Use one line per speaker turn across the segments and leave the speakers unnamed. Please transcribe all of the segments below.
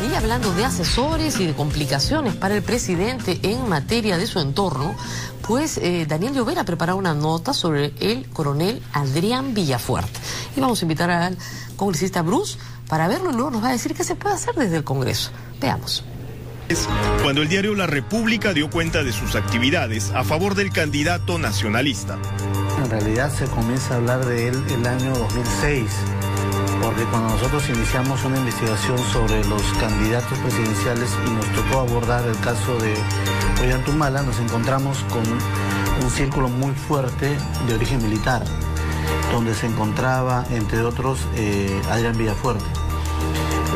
Y hablando de asesores y de complicaciones para el presidente en materia de su entorno, pues Daniel Llovera ha preparado una nota sobre el coronel Adrián Villafuerte. Y vamos a invitar al congresista Bruce para verlo y luego nos va a decir qué se puede hacer desde el Congreso. Veamos.
Cuando el diario La República dio cuenta de sus actividades a favor del candidato nacionalista.
En realidad se comienza a hablar de él el año 2006, porque cuando nosotros iniciamos una investigación sobre los candidatos presidenciales y nos tocó abordar el caso de Ollanta, nos encontramos con un círculo muy fuerte de origen militar, donde se encontraba, entre otros, Adrián Villafuerte.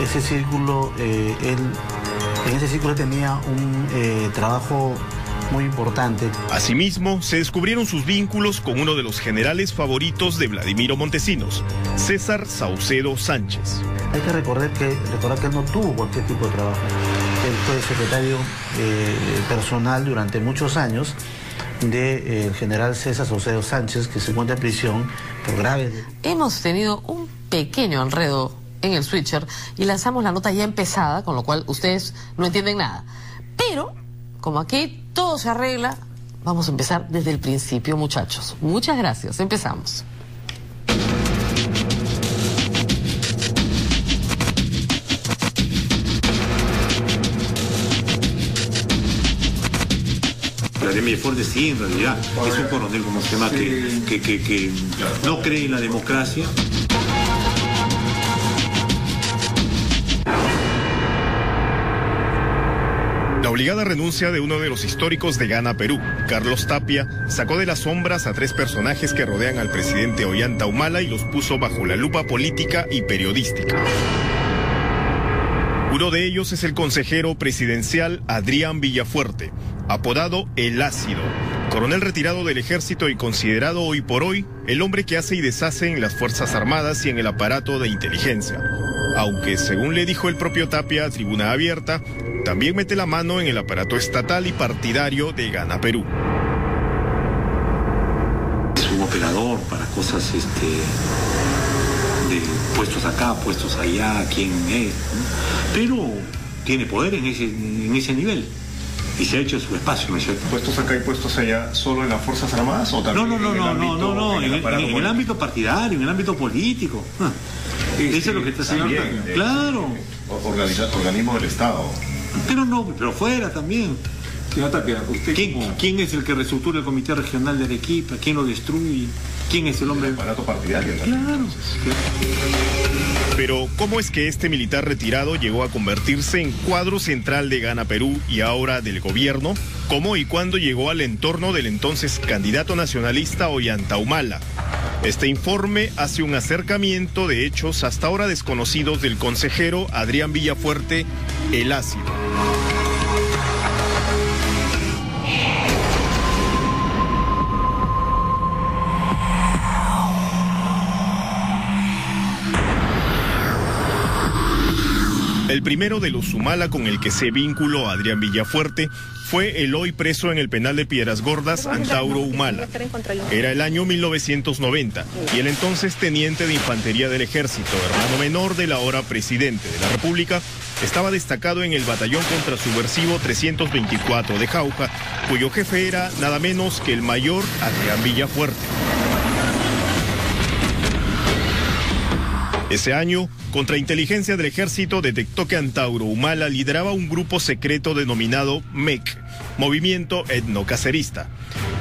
Ese círculo, en ese círculo tenía un trabajo muy importante.
Asimismo, se descubrieron sus vínculos con uno de los generales favoritos de Vladimiro Montesinos, César Saucedo Sánchez.
Hay que recordar que él no tuvo cualquier tipo de trabajo. Él fue secretario personal durante muchos años del general César Saucedo Sánchez, que se encuentra en prisión por graves...
Hemos tenido un pequeño enredo en el switcher y lanzamos la nota ya empezada, con lo cual ustedes no entienden nada. Pero, como aquí todo se arregla, vamos a empezar desde el principio, muchachos. Muchas gracias. Empezamos.
Adrián Villafuerte sí, en realidad es un coronel, como se llama, que no cree en la democracia.
La obligada renuncia de uno de los históricos de Gana Perú, Carlos Tapia, sacó de las sombras a tres personajes que rodean al presidente Ollanta Humala y los puso bajo la lupa política y periodística. Uno de ellos es el consejero presidencial Adrián Villafuerte, apodado El Ácido, coronel retirado del ejército y considerado hoy por hoy el hombre que hace y deshace en las Fuerzas Armadas y en el aparato de inteligencia. Aunque, según le dijo el propio Tapia a Tribuna Abierta, también mete la mano en el aparato estatal y partidario de Gana Perú.
Es un operador para cosas de puestos acá, puestos allá, quién es, ¿no? Pero tiene poder en ese nivel. Y se ha hecho su espacio, ¿no es cierto?
¿Puestos acá y puestos allá solo en las Fuerzas Armadas o también
en el ámbito partidario, en el ámbito político? Eso es lo que está haciendo. Claro.
Organismo del Estado.
Pero fuera también. ¿Quién es el que reestructura el Comité Regional de Arequipa? ¿Quién lo destruye? ¿Quién es el hombre?
El aparato partidario.
Claro.
Pero, ¿cómo es que este militar retirado llegó a convertirse en cuadro central de Gana Perú y ahora del gobierno? ¿Cómo y cuándo llegó al entorno del entonces candidato nacionalista Ollanta Humala? Este informe hace un acercamiento de hechos hasta ahora desconocidos del consejero Adrián Villafuerte, El Ácido. El primero de los Humala con el que se vinculó Adrián Villafuerte fue el hoy preso en el penal de Piedras Gordas, Antauro Humala. Era el año 1990 y el entonces teniente de infantería del ejército, hermano menor del ahora presidente de la República, estaba destacado en el batallón contrasubversivo 324 de Jauja, cuyo jefe era nada menos que el mayor Adrián Villafuerte. Ese año, Contrainteligencia del Ejército detectó que Antauro Humala lideraba un grupo secreto denominado MEC, Movimiento Etnocacerista.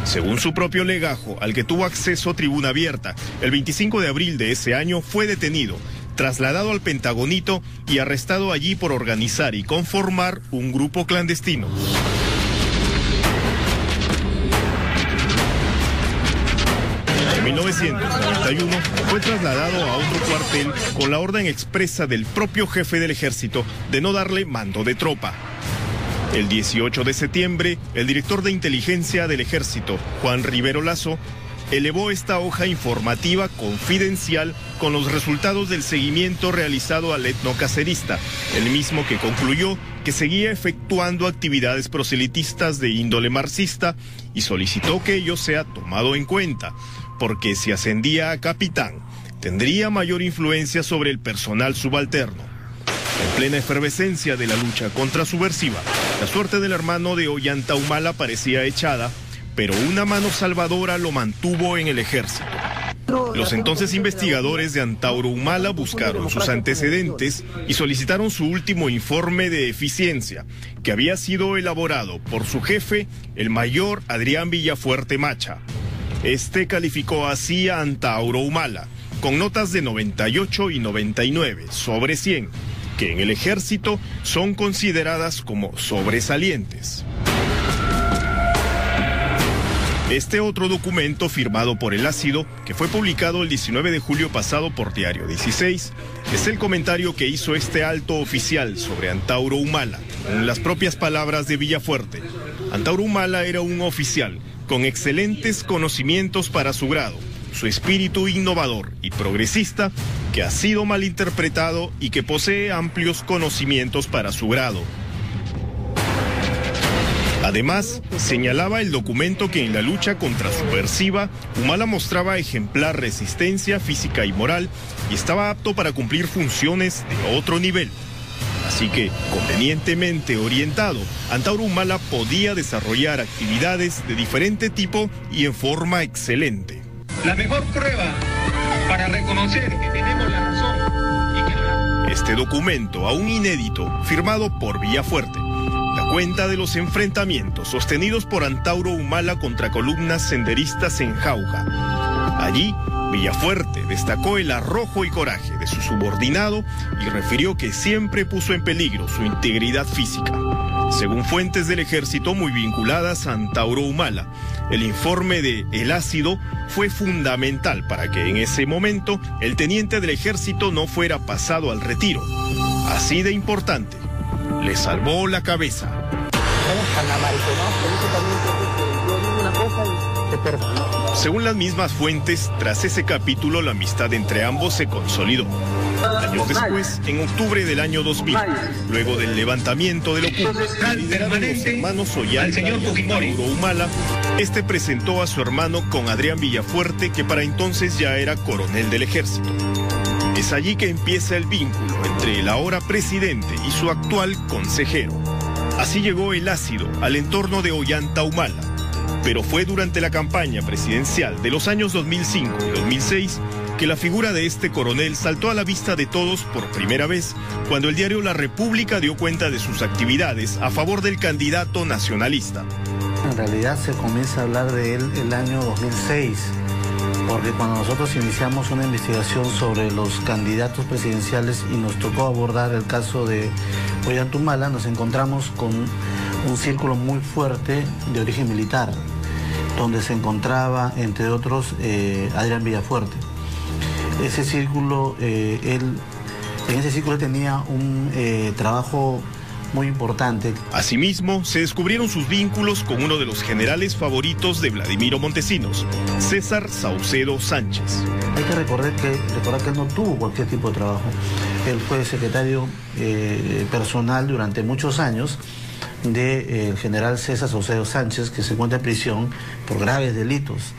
Según su propio legajo, al que tuvo acceso Tribuna Abierta, el 25 de abril de ese año fue detenido, trasladado al Pentagonito y arrestado allí por organizar y conformar un grupo clandestino. En 1991 fue trasladado a otro cuartel con la orden expresa del propio jefe del ejército de no darle mando de tropa. El 18 de septiembre, el director de inteligencia del ejército, Juan Rivero Lazo, elevó esta hoja informativa confidencial con los resultados del seguimiento realizado al etnocacerista, el mismo que concluyó que seguía efectuando actividades proselitistas de índole marxista y solicitó que ello sea tomado en cuenta, porque si ascendía a capitán, tendría mayor influencia sobre el personal subalterno. En plena efervescencia de la lucha contra subversiva, la suerte del hermano de Ollanta Humala parecía echada, pero una mano salvadora lo mantuvo en el ejército. Los entonces investigadores de Antauro Humala buscaron sus antecedentes y solicitaron su último informe de eficiencia, que había sido elaborado por su jefe, el mayor Adrián Villafuerte Macha. Este calificó así a Antauro Humala, con notas de 98 y 99 sobre 100, que en el ejército son consideradas como sobresalientes. Este otro documento firmado por el Ácido, que fue publicado el 19 de julio pasado por Diario 16, es el comentario que hizo este alto oficial sobre Antauro Humala. En las propias palabras de Villafuerte, Antauro Humala era un oficial con excelentes conocimientos para su grado, su espíritu innovador y progresista, que ha sido malinterpretado y que posee amplios conocimientos para su grado. Además, señalaba el documento que en la lucha contra subversiva, Humala mostraba ejemplar resistencia física y moral y estaba apto para cumplir funciones de otro nivel. Así que, convenientemente orientado, Antauro Humala podía desarrollar actividades de diferente tipo y en forma excelente.
La mejor prueba para reconocer que tenemos la razón y que...
Este documento, aún inédito, firmado por Villafuerte, da cuenta de los enfrentamientos sostenidos por Antauro Humala contra columnas senderistas en Jauja. Allí, Villafuerte destacó el arrojo y coraje de su subordinado y refirió que siempre puso en peligro su integridad física. Según fuentes del ejército muy vinculadas a Antauro Humala, el informe de El Ácido fue fundamental para que en ese momento el teniente del ejército no fuera pasado al retiro. Así de importante, le salvó la cabeza. Según las mismas fuentes, tras ese capítulo la amistad entre ambos se consolidó. Años después, en octubre del año 2000, luego del levantamiento del Ocupa, liderado de los hermanos Ollanta y Antauro Humala, este presentó a su hermano con Adrián Villafuerte, que para entonces ya era coronel del ejército. Es allí que empieza el vínculo entre el ahora presidente y su actual consejero. Así llegó el Ácido al entorno de Ollanta Humala, pero fue durante la campaña presidencial de los años 2005 y 2006 que la figura de este coronel saltó a la vista de todos por primera vez cuando el diario La República dio cuenta de sus actividades a favor del candidato nacionalista.
En realidad se comienza a hablar de él el año 2006, porque cuando nosotros iniciamos una investigación sobre los candidatos presidenciales y nos tocó abordar el caso de Ollanta Humala, nos encontramos con un círculo muy fuerte de origen militar, donde se encontraba, entre otros, Adrián Villafuerte. Ese círculo, en ese círculo tenía un trabajo muy importante.
Asimismo, se descubrieron sus vínculos con uno de los generales favoritos de Vladimiro Montesinos, César Saucedo Sánchez.
Hay que recordar que él no tuvo cualquier tipo de trabajo. Él fue secretario personal durante muchos años del general César Saucedo Sánchez, que se encuentra en prisión por graves delitos.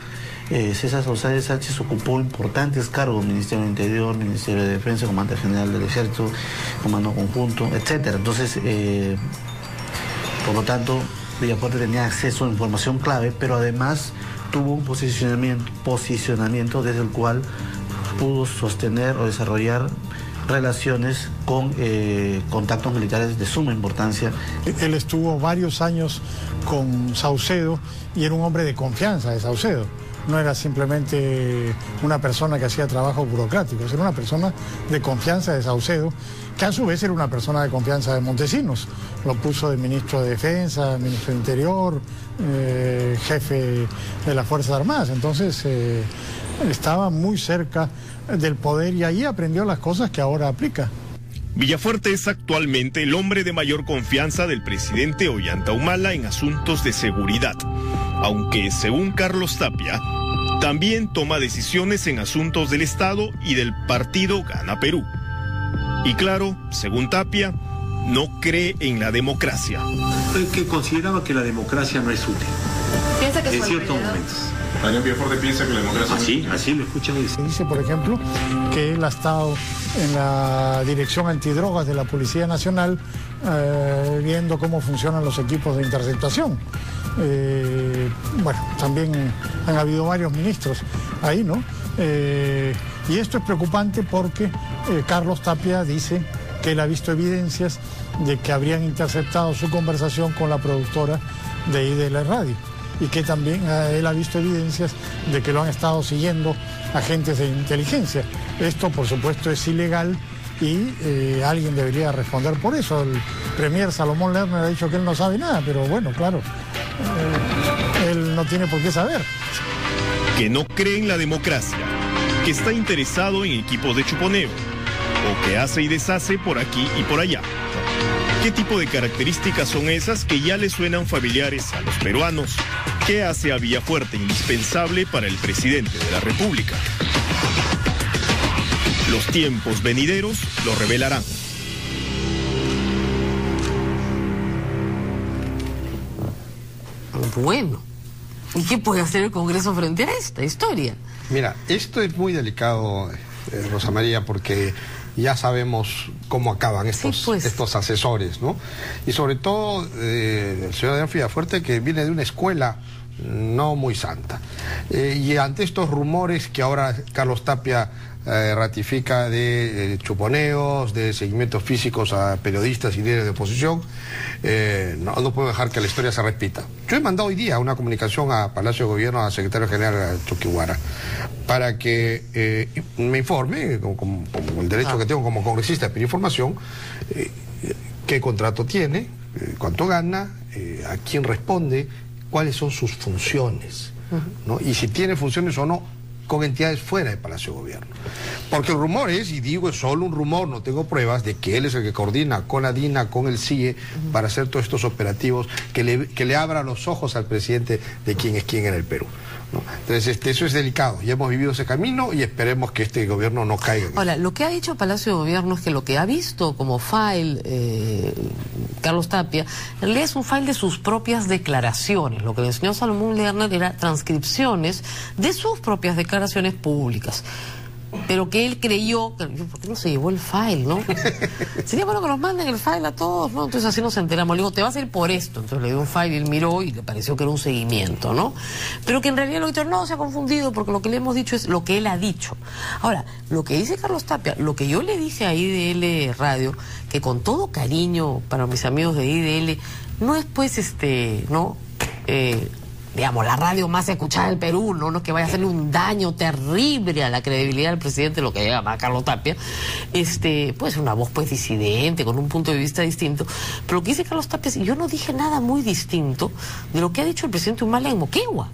César Saucedo Sánchez ocupó importantes cargos: Ministerio del Interior, Ministerio de Defensa, Comandante General del Ejército, Comando Conjunto, etc. Entonces, por lo tanto, Villafuerte tenía acceso a información clave, pero además tuvo un posicionamiento desde el cual pudo sostener o desarrollar relaciones con contactos militares de suma importancia.
Él estuvo varios años con Saucedo y era un hombre de confianza de Saucedo. No era simplemente una persona que hacía trabajos burocráticos, era una persona de confianza de Saucedo, que a su vez era una persona de confianza de Montesinos. Lo puso de ministro de Defensa, ministro de Interior, jefe de las Fuerzas Armadas. Entonces estaba muy cerca del poder y ahí aprendió las cosas que ahora aplica.
Villafuerte es actualmente el hombre de mayor confianza del presidente Ollanta Humala en asuntos de seguridad, aunque, según Carlos Tapia, también toma decisiones en asuntos del Estado y del partido Gana Perú. Y claro, según Tapia, no cree en la democracia.
Que consideraba que la democracia no es útil.
¿Piensa que
en ciertos momentos.
Daniel Villafuerte piensa que la democracia...
Así lo escucha decir.
Dice, por ejemplo, que él ha estado en la Dirección Antidrogas de la Policía Nacional viendo cómo funcionan los equipos de interceptación. Bueno, también han habido varios ministros ahí, ¿no? Y esto es preocupante porque Carlos Tapia dice que él ha visto evidencias de que habrían interceptado su conversación con la productora de IDL Radio y que también él ha visto evidencias de que lo han estado siguiendo agentes de inteligencia. Esto, por supuesto, es ilegal y alguien debería responder por eso. El premier Salomón Lerner ha dicho que él no sabe nada, pero bueno, claro, él no tiene por qué saber.
Que no cree en la democracia, que está interesado en equipos de chuponeo, o que hace y deshace por aquí y por allá. ¿Qué tipo de características son esas que ya le suenan familiares a los peruanos? ¿Qué hace a Villafuerte indispensable para el presidente de la República? Los tiempos venideros lo revelarán.
Bueno, ¿y qué puede hacer el Congreso frente a esta historia?
Mira, esto es muy delicado, Rosa María, porque ya sabemos cómo acaban estos asesores, ¿no? Y sobre todo el señor Adrián Villafuerte, que viene de una escuela no muy santa. Y ante estos rumores que ahora Carlos Tapia ratifica de chuponeos, de seguimientos físicos a periodistas y líderes de oposición, no puedo dejar que la historia se repita. Yo he mandado hoy día una comunicación a Palacio de Gobierno, al secretario general Choquiguara, para que me informe, como el derecho que tengo como congresista de pedir información, qué contrato tiene, cuánto gana, a quién responde, cuáles son sus funciones, ¿no? Y si tiene funciones o no con entidades fuera del Palacio de Gobierno. Porque el rumor es, y digo, es solo un rumor, no tengo pruebas, de que él es el que coordina con la DINA, con el CIE, para hacer todos estos operativos que le abra los ojos al presidente de quién es quién en el Perú, ¿no? Entonces, eso es delicado. Ya hemos vivido ese camino y esperemos que este gobierno no caiga.
Ahora, lo que ha dicho Palacio de Gobierno es que lo que ha visto como file Carlos Tapia, en realidad es un file de sus propias declaraciones. Lo que le enseñó Salomón Lerner era transcripciones de sus propias declaraciones públicas. Pero que él creyó, ¿por qué no se llevó el file, no? Sería bueno que nos manden el file a todos, ¿no? Entonces así nos enteramos. Le digo, te vas a ir por esto. Entonces le dio un file y él miró y le pareció que era un seguimiento, ¿no? Pero que en realidad lo que dicho, no, se ha confundido porque lo que le hemos dicho es lo que él ha dicho. Ahora, lo que dice Carlos Tapia, lo que yo le dije a IDL Radio, que con todo cariño para mis amigos de IDL, no es pues ¿no? Digamos, la radio más escuchada del Perú, no es que vaya a hacerle un daño terrible a la credibilidad del presidente, lo que llama Carlos Tapia, puede ser una voz pues disidente, con un punto de vista distinto, pero lo que dice Carlos Tapia es, yo no dije nada muy distinto de lo que ha dicho el presidente Humala en Moquegua.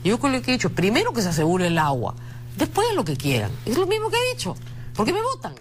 Yo con lo que he dicho, primero que se asegure el agua, después lo que quieran, es lo mismo que he dicho, ¿por qué me votan?